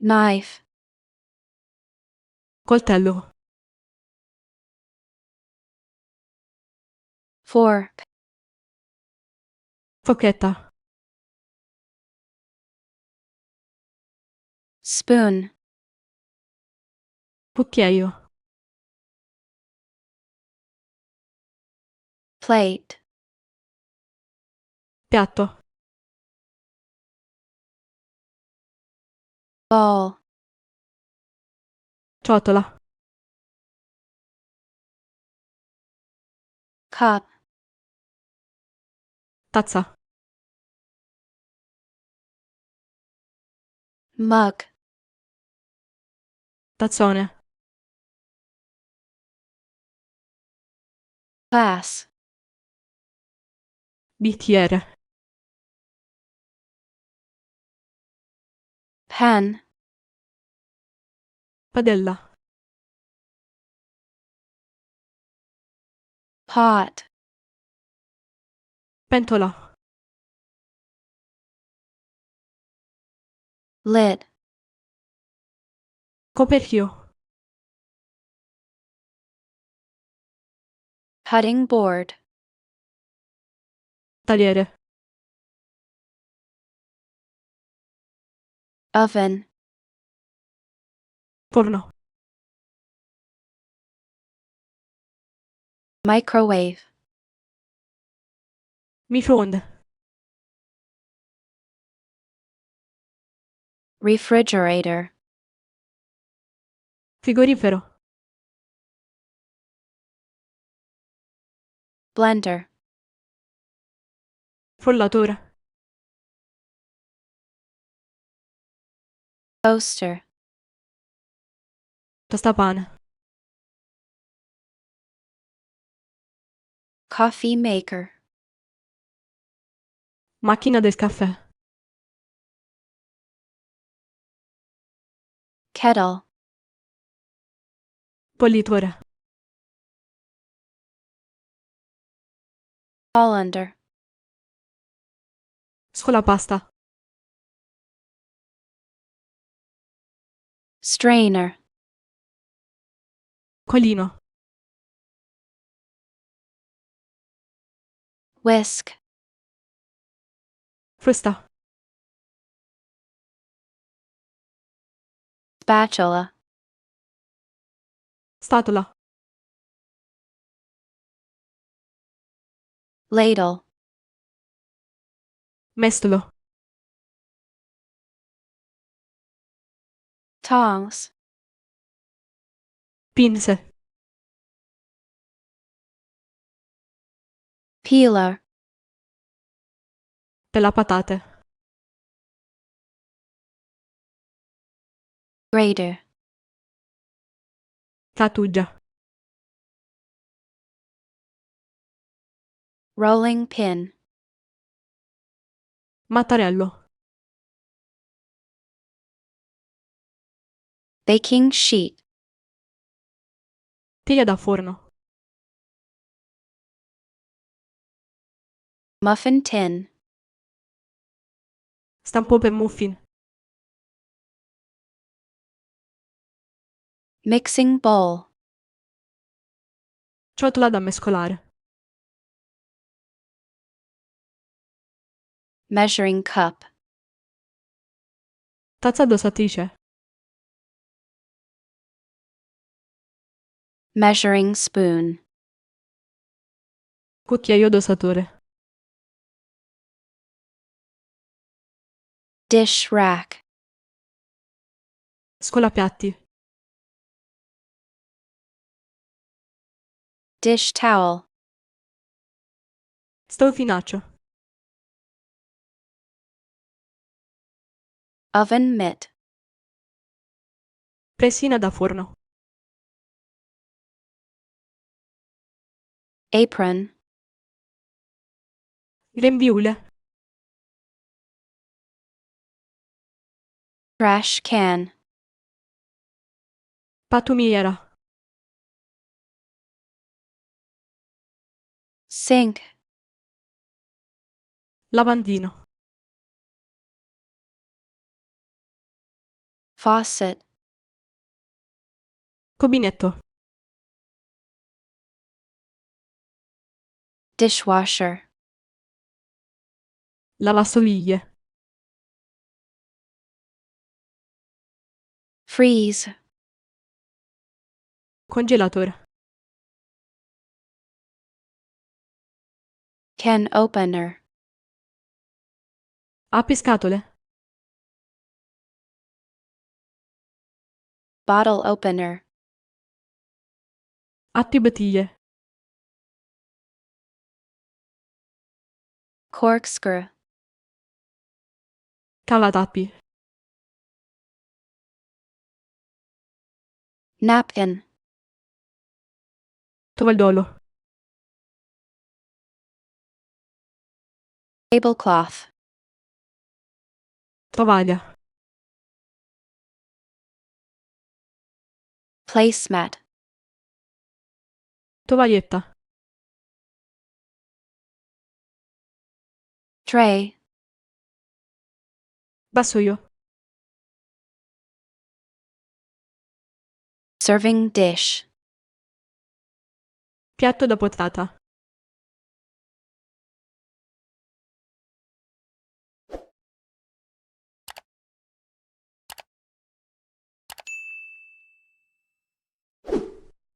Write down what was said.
knife, coltello, fork, forchetta, spoon, cucchiaio, plate, piatto, bowl, ciotola, cup, tazza, mug, tazzone, glass, bicchiere, pen, padella, pot, pentola, lid, coperchio, cutting board, tagliere, oven, forno, microwave, microonde, refrigerator, frigorifero, blender, frullatore, toaster, tostapane, coffee maker, macchina del caffè, kettle, bollitore, colander, scolapasta, strainer, colino, whisk, frusta, spatula, spatola, ladle, mestolo, tongs, pinze, peeler, pelapatate, grater, grattugia, rolling pin, mattarello, baking sheet, teglia da forno, muffin tin, stampo per muffin, mixing bowl, ciotola da mescolare, measuring cup, tazza dosatrice, measuring spoon, cucchiaio dosatore, dish rack, scolapiatti, dish towel, stoffinaccio, oven mitt, pressina da forno, apron, grembiule, trash can, pattumiera, sink, lavandino, faucet, Cubinetto. dishwasher, Lavastoviglie. freeze, Congelatore. can opener, Appiscatole. bottle opener, Attibottiglie. corkscrew, Cavatappi. napkin, Tovaldolo. tablecloth, Tovaglia. placemat, Tovaglietta. tray, Vassoio. serving dish, Piatto da portata.